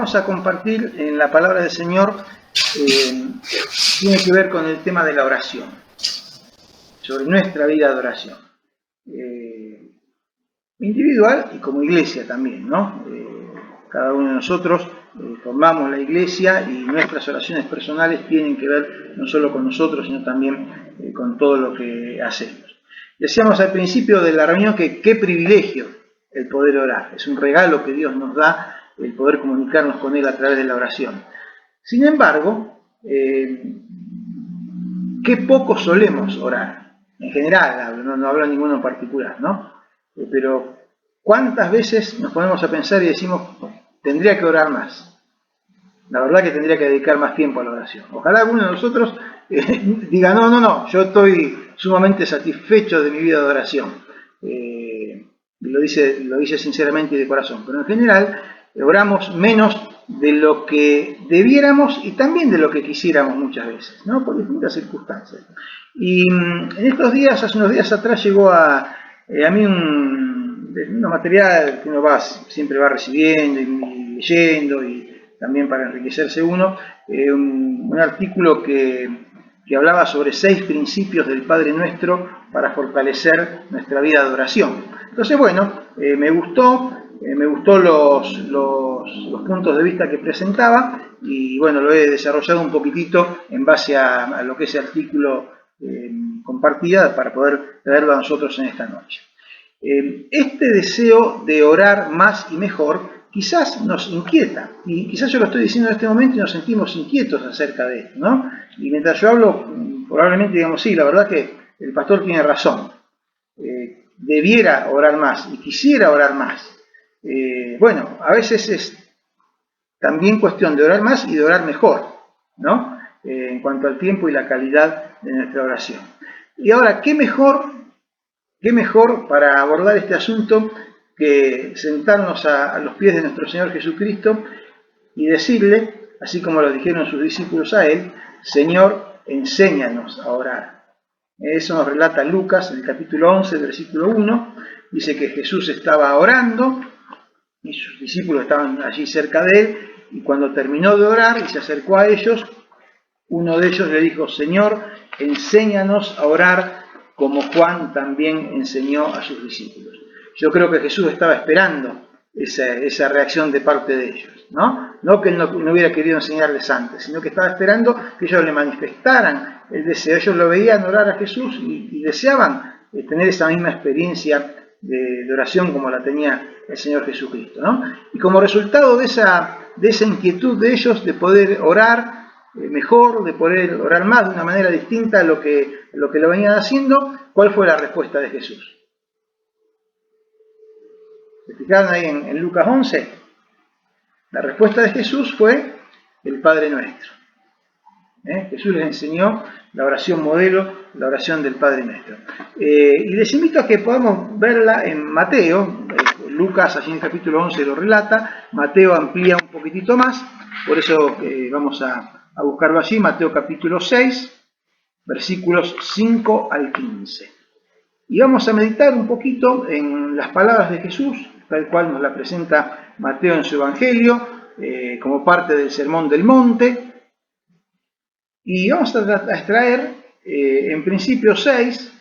vamos a compartir en la palabra del Señor tiene que ver con el tema de la oración, sobre nuestra vida de oración, individual y como iglesia también, ¿no? Cada uno de nosotros formamos la iglesia y nuestras oraciones personales tienen que ver no solo con nosotros, sino también con todo lo que hacemos. Decíamos al principio de la reunión que qué privilegio el poder orar. Es un regalo que Dios nos da, el poder comunicarnos con Él a través de la oración. Sin embargo, qué poco solemos orar. En general, no hablo de ninguno en particular, ¿no? Pero ¿cuántas veces nos ponemos a pensar y decimos, tendría que orar más? La verdad que tendría que dedicar más tiempo a la oración. Ojalá alguno de nosotros diga, no, yo estoy sumamente satisfecho de mi vida de oración. Lo dice sinceramente y de corazón. Pero en general, oramos menos de lo que debiéramos y también de lo que quisiéramos muchas veces, ¿no? Por distintas circunstancias. Y en estos días, hace unos días atrás, llegó a mí un material que uno siempre va recibiendo y leyendo y también para enriquecerse uno, un artículo que hablaba sobre 6 principios del Padre Nuestro para fortalecer nuestra vida de oración. Entonces, bueno, me gustó los puntos de vista que presentaba y bueno, lo he desarrollado un poquitito en base a lo que ese artículo compartía para poder traerlo a nosotros en esta noche. Este deseo de orar más y mejor quizás nos inquieta, y quizás yo lo estoy diciendo en este momento y nos sentimos inquietos acerca de esto, ¿no? Y mientras yo hablo, probablemente digamos, sí, la verdad que el pastor tiene razón, debiera orar más y quisiera orar más. Bueno, a veces es también cuestión de orar más y de orar mejor, ¿no? En cuanto al tiempo y la calidad de nuestra oración. Y ahora, ¿qué mejor para abordar este asunto que sentarnos a los pies de nuestro Señor Jesucristo y decirle, así como lo dijeron sus discípulos a Él, Señor, enséñanos a orar? Eso nos relata Lucas en el capítulo 11, versículo 1, dice que Jesús estaba orando y sus discípulos estaban allí cerca de Él, y cuando terminó de orar y se acercó a ellos, uno de ellos le dijo, Señor, enséñanos a orar como Juan también enseñó a sus discípulos. Yo creo que Jesús estaba esperando esa reacción de parte de ellos, ¿no? No que él no hubiera querido enseñarles antes, sino que estaba esperando que ellos le manifestaran el deseo. Ellos lo veían orar a Jesús y deseaban tener esa misma experiencia de oración como la tenía el Señor Jesucristo, ¿no? Y como resultado de esa inquietud de ellos de poder orar mejor, de poder orar más de una manera distinta a lo que lo venían haciendo, ¿cuál fue la respuesta de Jesús? ¿Se fijaron ahí en Lucas 11? La respuesta de Jesús fue el Padre Nuestro. Jesús les enseñó la oración modelo, la oración del Padre Nuestro. Y les invito a que podamos verla en Mateo. Lucas, allí en el capítulo 11 lo relata. Mateo amplía un poquitito más, por eso vamos a buscarlo allí. Mateo capítulo 6, versículos 5 al 15. Y vamos a meditar un poquito en las palabras de Jesús, tal cual nos la presenta Mateo en su Evangelio, como parte del Sermón del Monte. Y vamos a extraer, en principio, 6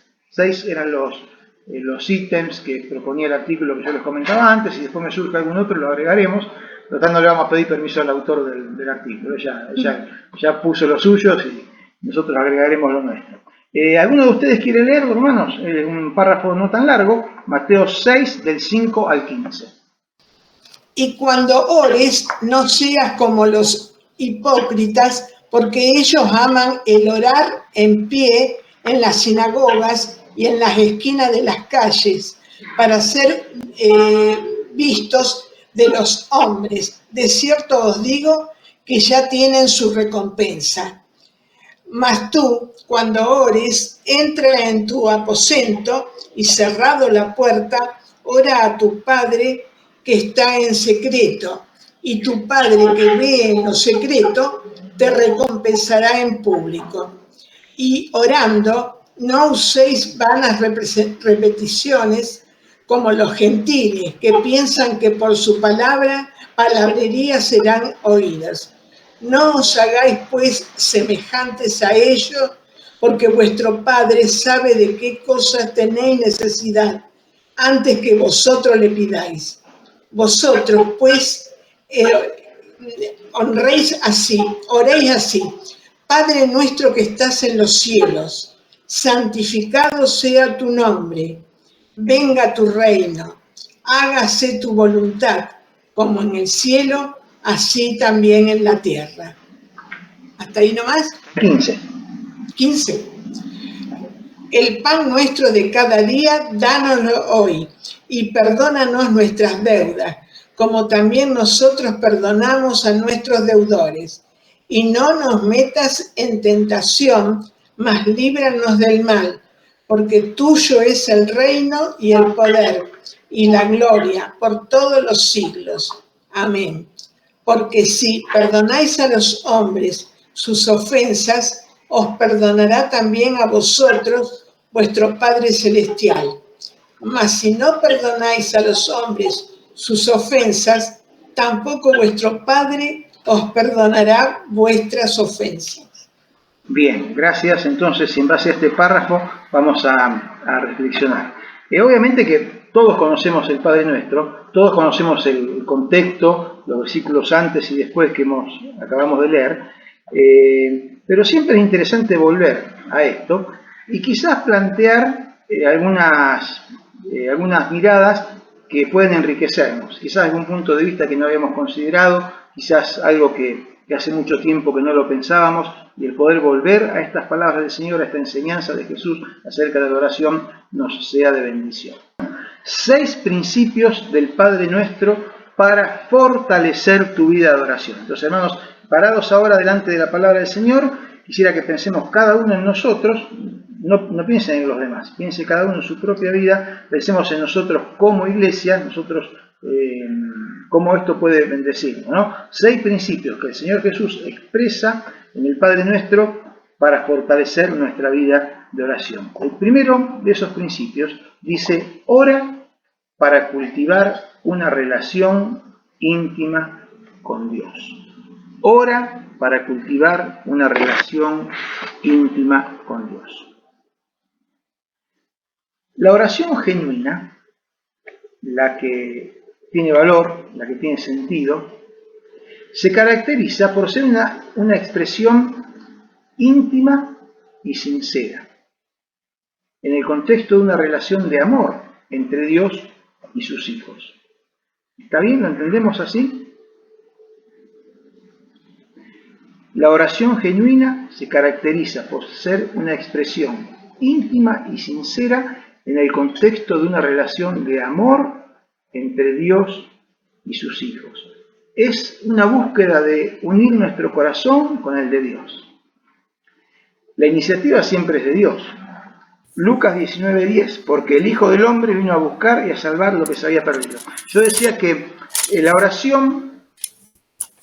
eran los ítems que proponía el artículo que yo les comentaba antes, y después me surge algún otro, lo agregaremos. Total, no le vamos a pedir permiso al autor del artículo, ya puso los suyos y nosotros agregaremos lo nuestro. ¿Alguno de ustedes quiere leerlo, hermanos? Un párrafo no tan largo, Mateo 6, del 5 al 15. Y cuando ores, no seas como los hipócritas, porque ellos aman el orar en pie en las sinagogas y en las esquinas de las calles, para ser vistos de los hombres. De cierto os digo que ya tienen su recompensa. Mas tú, cuando ores, entra en tu aposento y cerrado la puerta, ora a tu Padre que está en secreto, y tu Padre que ve en lo secreto te recompensará en público. Y orando, no uséis vanas repeticiones como los gentiles, que piensan que por su palabra palabrerías serán oídas. No os hagáis pues semejantes a ellos, porque vuestro Padre sabe de qué cosas tenéis necesidad antes que vosotros le pidáis. Vosotros pues oréis así: Padre nuestro que estás en los cielos, santificado sea tu nombre, venga tu reino, hágase tu voluntad, como en el cielo, así también en la tierra. ¿Hasta ahí nomás? 15. El pan nuestro de cada día, dánoslo hoy, y perdónanos nuestras deudas, como también nosotros perdonamos a nuestros deudores. Y no nos metas en tentación, mas líbranos del mal, porque tuyo es el reino y el poder y la gloria por todos los siglos. Amén. Porque si perdonáis a los hombres sus ofensas, os perdonará también a vosotros vuestro Padre Celestial. Mas si no perdonáis a los hombres sus ofensas, tampoco vuestro Padre os perdonará vuestras ofensas. Bien, gracias. Entonces, en base a este párrafo, vamos a reflexionar. Obviamente que todos conocemos el Padre Nuestro, todos conocemos el contexto, los versículos antes y después que acabamos de leer, pero siempre es interesante volver a esto y quizás plantear algunas miradas que pueden enriquecernos, quizás algún punto de vista que no habíamos considerado, quizás algo que hace mucho tiempo que no lo pensábamos, y el poder volver a estas palabras del Señor, a esta enseñanza de Jesús acerca de la oración, nos sea de bendición. 6 principios del Padre Nuestro para fortalecer tu vida de oración. Entonces, hermanos, parados ahora delante de la palabra del Señor, quisiera que pensemos cada uno en nosotros, no piensen en los demás, piense cada uno en su propia vida, pensemos en nosotros como iglesia, nosotros cómo esto puede bendecirnos, ¿no? 6 principios que el Señor Jesús expresa en el Padre Nuestro para fortalecer nuestra vida de oración. El primero de esos principios dice: ora para cultivar una relación íntima con Dios. Ora para cultivar una relación íntima con Dios. La oración genuina, la que tiene valor, la que tiene sentido, se caracteriza por ser una expresión íntima y sincera, en el contexto de una relación de amor entre Dios y sus hijos. ¿Está bien? ¿Lo entendemos así? La oración genuina se caracteriza por ser una expresión íntima y sincera en el contexto de una relación de amor entre Dios y sus hijos. Es una búsqueda de unir nuestro corazón con el de Dios. La iniciativa siempre es de Dios. Lucas 19:10, porque el Hijo del Hombre vino a buscar y a salvar lo que se había perdido. Yo decía que la oración,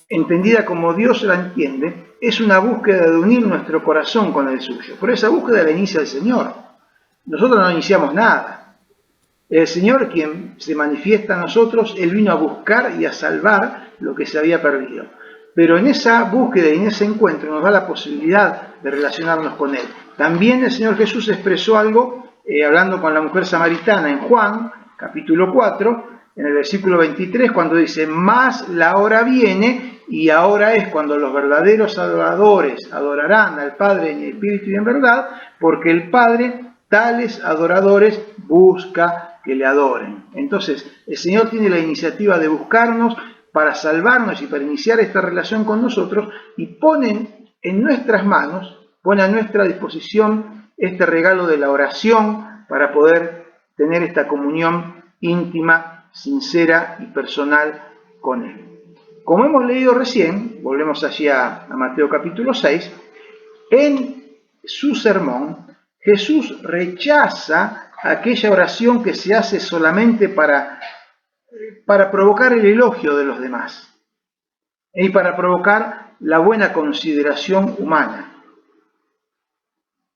entendida como Dios la entiende, es una búsqueda de unir nuestro corazón con el suyo. Por esa búsqueda la inicia el Señor. Nosotros no iniciamos nada. El Señor, quien se manifiesta a nosotros, Él vino a buscar y a salvar lo que se había perdido. Pero en esa búsqueda y en ese encuentro nos da la posibilidad de relacionarnos con Él. También el Señor Jesús expresó algo hablando con la mujer samaritana en Juan, capítulo 4, en el versículo 23, cuando dice: mas la hora viene y ahora es cuando los verdaderos adoradores adorarán al Padre en espíritu y en verdad, porque el Padre tales adoradores busca que le adoren. Entonces, el Señor tiene la iniciativa de buscarnos para salvarnos y para iniciar esta relación con nosotros, y pone en nuestras manos, pone a nuestra disposición este regalo de la oración para poder tener esta comunión íntima, sincera y personal con Él. Como hemos leído recién, volvemos allí a Mateo capítulo 6, en su sermón, Jesús rechaza aquella oración que se hace solamente para provocar el elogio de los demás y para provocar la buena consideración humana.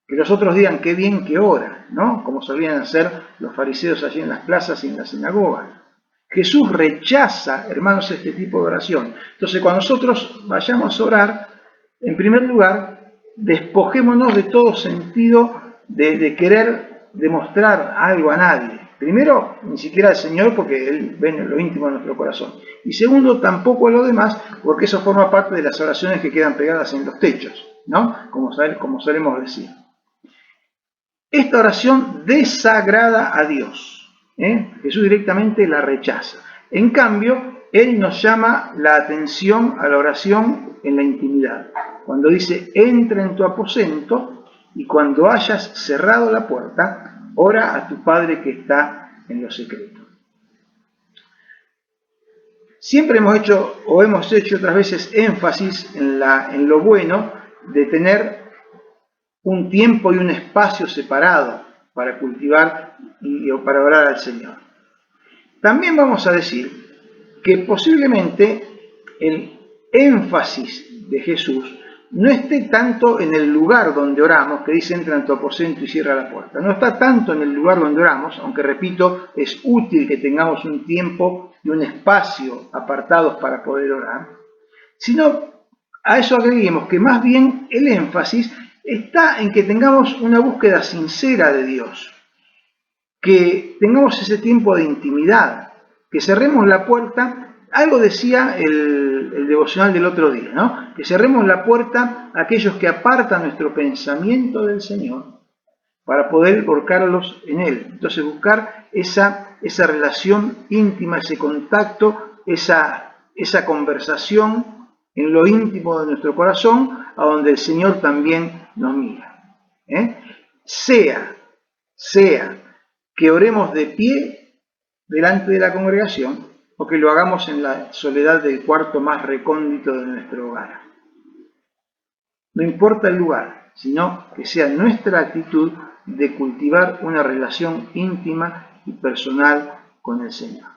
Que los otros digan qué bien que ora, ¿no? Como solían hacer los fariseos allí en las plazas y en las sinagogas. Jesús rechaza, hermanos, este tipo de oración. Entonces, cuando nosotros vayamos a orar, en primer lugar, despojémonos de todo sentido de querer demostrar algo a nadie. Primero, ni siquiera al Señor, porque Él ve en lo íntimo de nuestro corazón. Y segundo, tampoco a los demás, porque eso forma parte de las oraciones que quedan pegadas en los techos, ¿no? Como solemos decir. Esta oración desagrada a Dios. Jesús directamente la rechaza. En cambio, Él nos llama la atención a la oración en la intimidad. Cuando dice, entra en tu aposento y cuando hayas cerrado la puerta, ora a tu Padre que está en lo secreto. Siempre hemos hecho otras veces énfasis en lo bueno de tener un tiempo y un espacio separado para cultivar o para orar al Señor. También vamos a decir que posiblemente el énfasis de Jesús no esté tanto en el lugar donde oramos, que dice entra en tu aposento y cierra la puerta. No está tanto en el lugar donde oramos, aunque repito, es útil que tengamos un tiempo y un espacio apartados para poder orar, sino a eso agreguemos que más bien el énfasis está en que tengamos una búsqueda sincera de Dios, que tengamos ese tiempo de intimidad, que cerremos la puerta. Algo decía el devocional del otro día, ¿no? Que cerremos la puerta a aquellos que apartan nuestro pensamiento del Señor para poder volcarlos en Él. Entonces buscar esa relación íntima, ese contacto, esa conversación en lo íntimo de nuestro corazón, a donde el Señor también nos mira. Sea que oremos de pie delante de la congregación, o que lo hagamos en la soledad del cuarto más recóndito de nuestro hogar. No importa el lugar, sino que sea nuestra actitud de cultivar una relación íntima y personal con el Señor.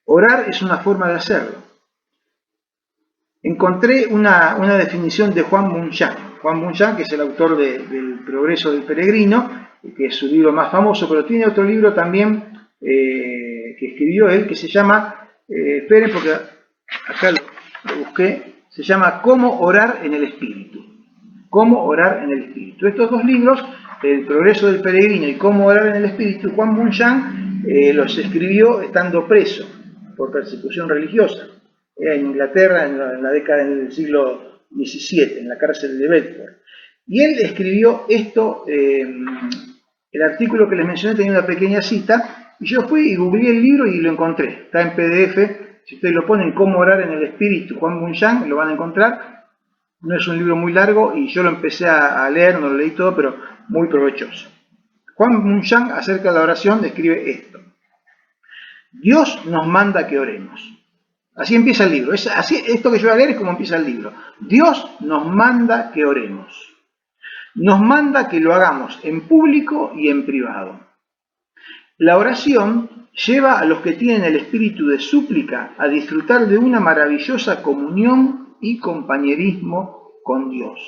Orar es una forma de hacerlo. Encontré una definición de Juan Bunyan. Juan Bunyan, que es el autor del Progreso del Peregrino, que es su libro más famoso, pero tiene otro libro también que escribió él, que se llama, esperen porque acá lo busqué, se llama Cómo orar en el Espíritu. Cómo orar en el Espíritu. Estos dos libros, El Progreso del Peregrino y Cómo orar en el Espíritu, Juan Bunyan los escribió estando preso por persecución religiosa. Era en Inglaterra en la década del siglo XVII, en la cárcel de Bedford. Y él escribió esto, el artículo que les mencioné tenía una pequeña cita, y yo fui y googleé el libro y lo encontré. Está en PDF, si ustedes lo ponen, Cómo orar en el Espíritu, Juan Bunyan, lo van a encontrar. No es un libro muy largo y yo lo empecé a leer, no lo leí todo, pero muy provechoso. Juan Bunyan, acerca de la oración, describe esto. Dios nos manda que oremos. Así empieza el libro. Esto que yo voy a leer es como empieza el libro. Dios nos manda que oremos. Nos manda que lo hagamos en público y en privado. La oración lleva a los que tienen el espíritu de súplica a disfrutar de una maravillosa comunión y compañerismo con Dios.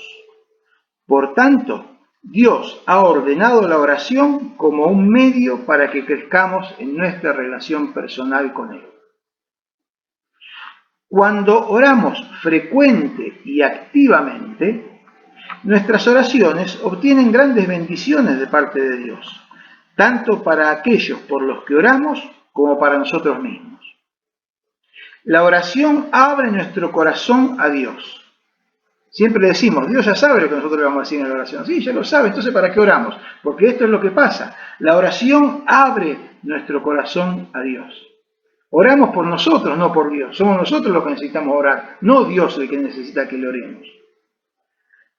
Por tanto, Dios ha ordenado la oración como un medio para que crezcamos en nuestra relación personal con Él. Cuando oramos frecuente y activamente, nuestras oraciones obtienen grandes bendiciones de parte de Dios, tanto para aquellos por los que oramos como para nosotros mismos. La oración abre nuestro corazón a Dios. Siempre decimos, Dios ya sabe lo que nosotros le vamos a decir en la oración. Sí, ya lo sabe, entonces ¿para qué oramos? Porque esto es lo que pasa. La oración abre nuestro corazón a Dios. Oramos por nosotros, no por Dios. Somos nosotros los que necesitamos orar, no Dios el que necesita que le oremos.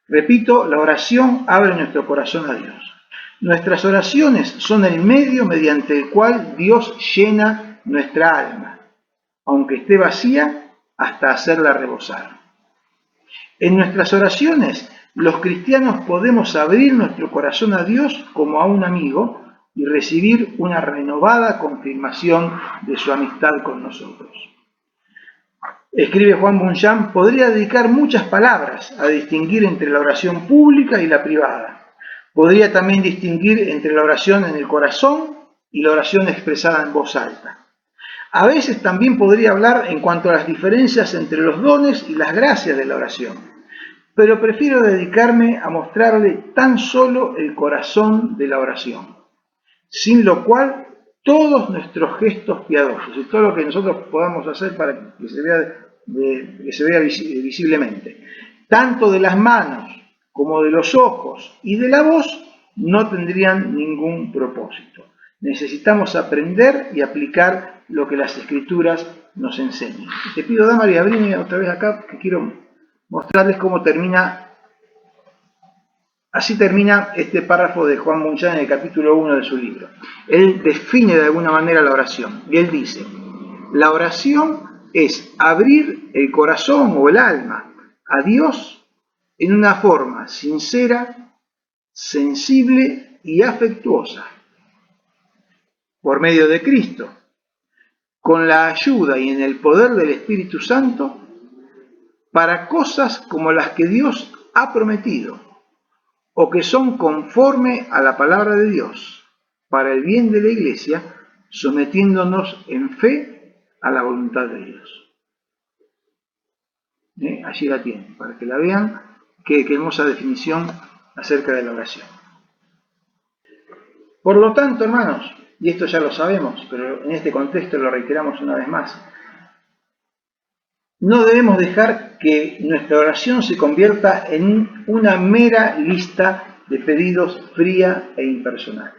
Repito, la oración abre nuestro corazón a Dios. Nuestras oraciones son el medio mediante el cual Dios llena nuestra alma, aunque esté vacía, hasta hacerla rebosar. En nuestras oraciones, los cristianos podemos abrir nuestro corazón a Dios como a un amigo y recibir una renovada confirmación de su amistad con nosotros. Escribe Juan Bunyan, podría dedicar muchas palabras a distinguir entre la oración pública y la privada. Podría también distinguir entre la oración en el corazón y la oración expresada en voz alta. A veces también podría hablar en cuanto a las diferencias entre los dones y las gracias de la oración, pero prefiero dedicarme a mostrarle tan solo el corazón de la oración, sin lo cual todos nuestros gestos piadosos y todo lo que nosotros podamos hacer para que se vea visiblemente, tanto de las manos como de los ojos y de la voz, no tendrían ningún propósito. Necesitamos aprender y aplicar lo que las Escrituras nos enseñan. Te pido, Damaris, abrime otra vez acá, que quiero mostrarles cómo termina. Así termina este párrafo de Juan Munchán en el capítulo 1 de su libro. Él define de alguna manera la oración. Y él dice, la oración es abrir el corazón o el alma a Dios en una forma sincera, sensible y afectuosa, por medio de Cristo, con la ayuda y en el poder del Espíritu Santo, para cosas como las que Dios ha prometido, o que son conforme a la palabra de Dios, para el bien de la Iglesia, sometiéndonos en fe a la voluntad de Dios. Allí la tienen, para que la vean. Qué hermosa definición acerca de la oración. Por lo tanto, hermanos, y esto ya lo sabemos, pero en este contexto lo reiteramos una vez más, no debemos dejar que nuestra oración se convierta en una mera lista de pedidos fría e impersonal.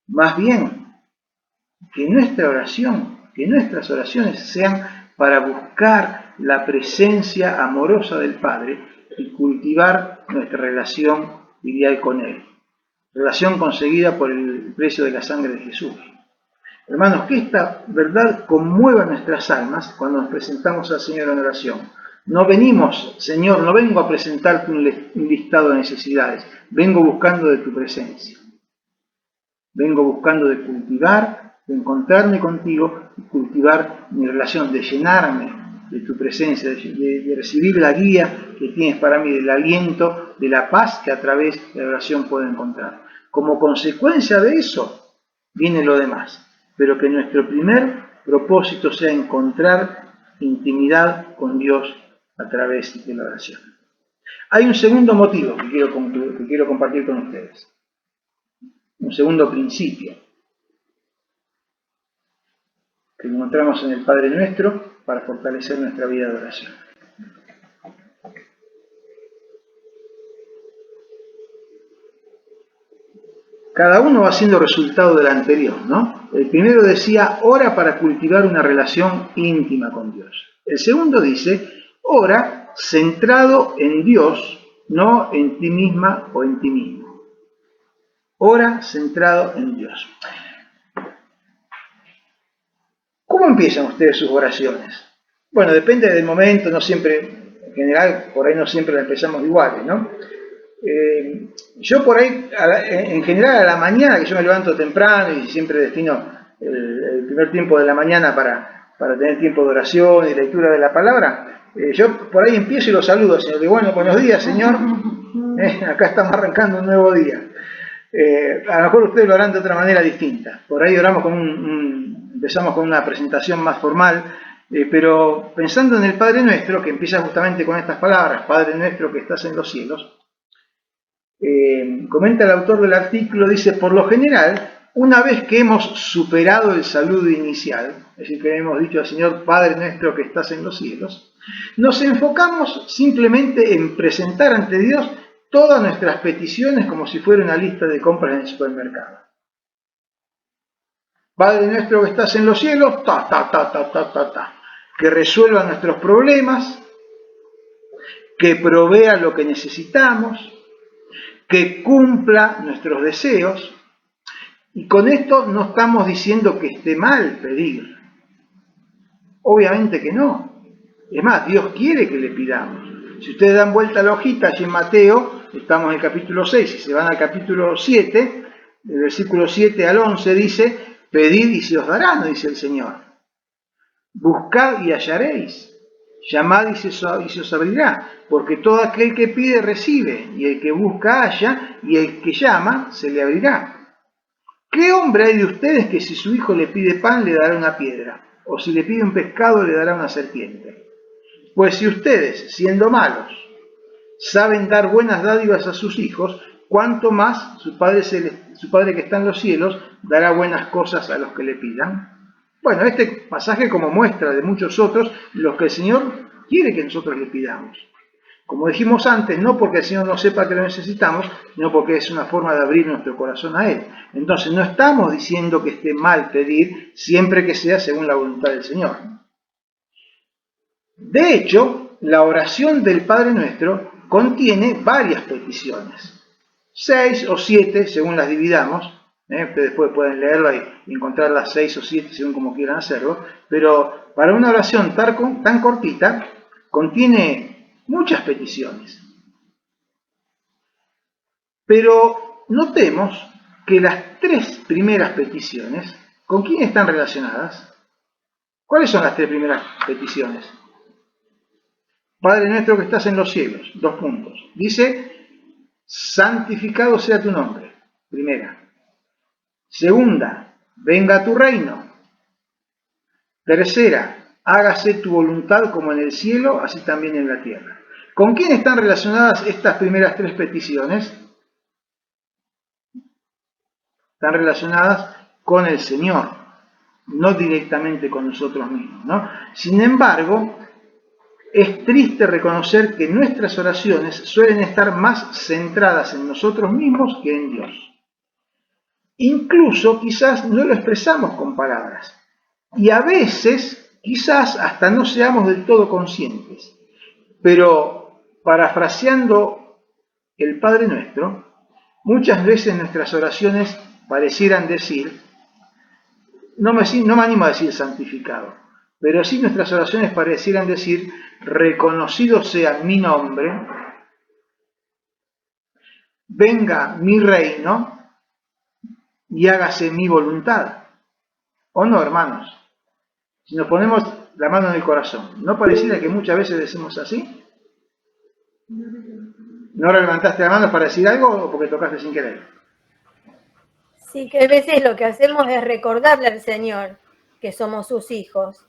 Más bien, que nuestra oración, que nuestras oraciones sean para buscar la presencia amorosa del Padre y cultivar nuestra relación filial con Él. Relación conseguida por el precio de la sangre de Jesús. Hermanos, que esta verdad conmueva nuestras almas cuando nos presentamos al Señor en oración. No venimos, Señor, no vengo a presentarte un listado de necesidades, vengo buscando de tu presencia. Vengo buscando de cultivar, de encontrarme contigo y cultivar mi relación, de llenarme de tu presencia, de recibir la guía que tienes para mí, del aliento, de la paz que a través de la oración puedo encontrar. Como consecuencia de eso, viene lo demás. Pero que nuestro primer propósito sea encontrar intimidad con Dios a través de la oración. Hay un segundo motivo que quiero compartir con ustedes. Un segundo principio que encontramos en el Padre Nuestro para fortalecer nuestra vida de oración. Cada uno va siendo resultado del anterior, ¿no? El primero decía, ora para cultivar una relación íntima con Dios. El segundo dice, ora centrado en Dios, no en ti misma o en ti mismo. Ora centrado en Dios. ¿Cómo empiezan ustedes sus oraciones? Bueno, depende del momento, no siempre, en general, por ahí no siempre la empezamos iguales, ¿no? Yo por ahí, en general a la mañana, que yo me levanto temprano y siempre destino el primer tiempo de la mañana para tener tiempo de oración y lectura de la palabra, yo por ahí empiezo y lo saludo al Señor. Digo, bueno, buenos días, Señor, acá estamos arrancando un nuevo día. A lo mejor ustedes lo harán de otra manera distinta. Por ahí oramos empezamos con una presentación más formal, pero pensando en el Padre Nuestro, que empieza justamente con estas palabras, Padre Nuestro que estás en los cielos, comenta el autor del artículo, dice, por lo general, una vez que hemos superado el saludo inicial, es decir, que hemos dicho al Señor, Padre Nuestro que estás en los cielos, nos enfocamos simplemente en presentar ante Dios todas nuestras peticiones como si fuera una lista de compras en el supermercado. Padre Nuestro que estás en los cielos, que resuelva nuestros problemas, que provea lo que necesitamos, que cumpla nuestros deseos. Y con esto no estamos diciendo que esté mal pedir. Obviamente que no. Es más, Dios quiere que le pidamos. Si ustedes dan vuelta a la hojita, allí en Mateo, estamos en el capítulo 6, si se van al capítulo 7, del versículo 7 al 11 dice, pedid y se os dará, nos dice el Señor. Buscad y hallaréis. Llamad y se os abrirá, porque todo aquel que pide recibe, y el que busca halla, y el que llama se le abrirá. ¿Qué hombre hay de ustedes que si su hijo le pide pan le dará una piedra? ¿O si le pide un pescado le dará una serpiente? Pues si ustedes, siendo malos, saben dar buenas dádivas a sus hijos, cuánto más su Padre que está en los cielos dará buenas cosas a los que le pidan. Bueno, este pasaje como muestra de muchos otros los que el Señor quiere que nosotros le pidamos. Como dijimos antes, no porque el Señor no sepa que lo necesitamos, sino porque es una forma de abrir nuestro corazón a Él. Entonces no estamos diciendo que esté mal pedir siempre que sea según la voluntad del Señor. De hecho, la oración del Padre Nuestro contiene varias peticiones. 6 o 7 según las dividamos. Ustedes después pueden leerla y encontrar las 6 o 7 según como quieran hacerlo. Pero para una oración tan cortita, contiene muchas peticiones. Pero notemos que las 3 primeras peticiones, ¿con quién están relacionadas? ¿Cuáles son las 3 primeras peticiones? Padre nuestro que estás en los cielos, 2 puntos. Dice, santificado sea tu nombre, primera. Segunda, venga tu reino. Tercera, hágase tu voluntad como en el cielo, así también en la tierra. ¿Con quién están relacionadas estas primeras 3 peticiones? Están relacionadas con el Señor, no directamente con nosotros mismos, ¿no? Sin embargo, es triste reconocer que nuestras oraciones suelen estar más centradas en nosotros mismos que en Dios. Incluso quizás no lo expresamos con palabras. Y a veces quizás hasta no seamos del todo conscientes. Pero parafraseando el Padre Nuestro, muchas veces nuestras oraciones parecieran decir, no me animo a decir santificado, pero sí nuestras oraciones parecieran decir, reconocido sea mi nombre, venga mi reino y hágase mi voluntad. ¿O no, hermanos? Si nos ponemos la mano en el corazón, ¿no pareciera que muchas veces decimos así? ¿No levantaste la mano para decir algo o porque tocaste sin querer? Sí, que a veces lo que hacemos es recordarle al Señor que somos sus hijos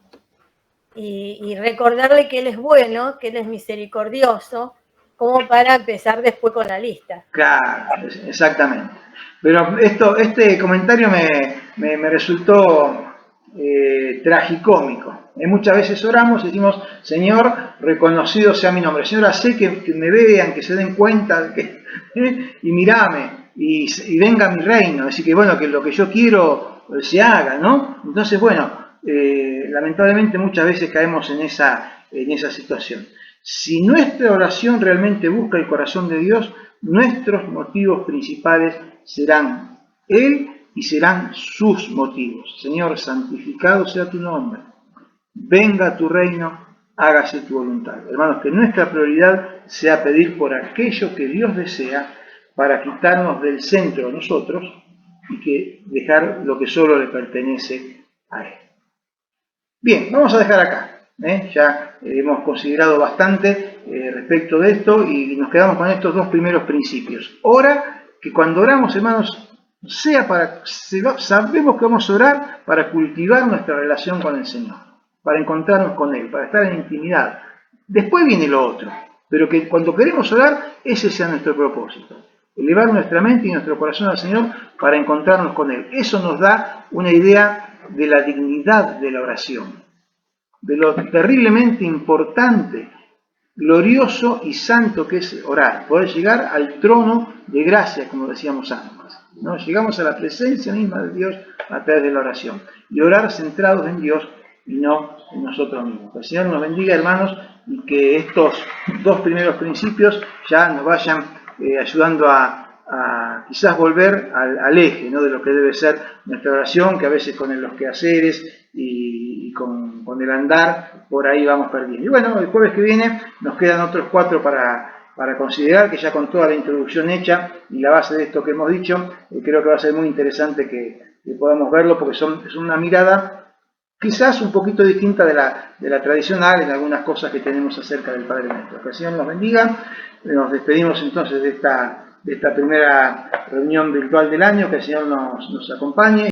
y recordarle que Él es bueno, que Él es misericordioso, como para empezar después con la lista. Claro, exactamente. Pero este comentario me resultó tragicómico. Muchas veces oramos y decimos, Señor, reconocido sea mi nombre. Señor, sé que me vean, que se den cuenta, y mirame, y venga mi reino. Así que bueno, que lo que yo quiero se haga, ¿no? Entonces, bueno, lamentablemente muchas veces caemos en esa situación. Si nuestra oración realmente busca el corazón de Dios, nuestros motivos principales serán Él y serán sus motivos. Señor, santificado sea tu nombre. Venga tu reino, hágase tu voluntad. Hermanos, que nuestra prioridad sea pedir por aquello que Dios desea para quitarnos del centro de nosotros y que dejar lo que solo le pertenece a Él. Bien, vamos a dejar acá. Ya hemos considerado bastante respecto de esto y nos quedamos con estos 2 primeros principios. Ora, que cuando oramos, hermanos, sabemos que vamos a orar para cultivar nuestra relación con el Señor, para encontrarnos con Él, para estar en intimidad. Después viene lo otro, pero que cuando queremos orar, ese sea nuestro propósito. Elevar nuestra mente y nuestro corazón al Señor para encontrarnos con Él. Eso nos da una idea de la dignidad de la oración, de lo terriblemente importante, glorioso y santo que es orar, poder llegar al trono de gracia, como decíamos antes, ¿no? Llegamos a la presencia misma de Dios a través de la oración, y orar centrados en Dios y no en nosotros mismos. Que el Señor nos bendiga, hermanos, y que estos 2 primeros principios ya nos vayan ayudando a quizás volver al eje, ¿no?, de lo que debe ser nuestra oración, que a veces con los quehaceres y con el andar, por ahí vamos perdiendo. Y bueno, el jueves que viene nos quedan otros 4 para considerar, que ya con toda la introducción hecha y la base de esto que hemos dicho, creo que va a ser muy interesante que podamos verlo, porque es una mirada quizás un poquito distinta de la tradicional en algunas cosas que tenemos acerca del Padre Nuestro. Que el Señor nos bendiga. Nos despedimos entonces de esta de esta primera reunión virtual del año, que el Señor nos acompañe.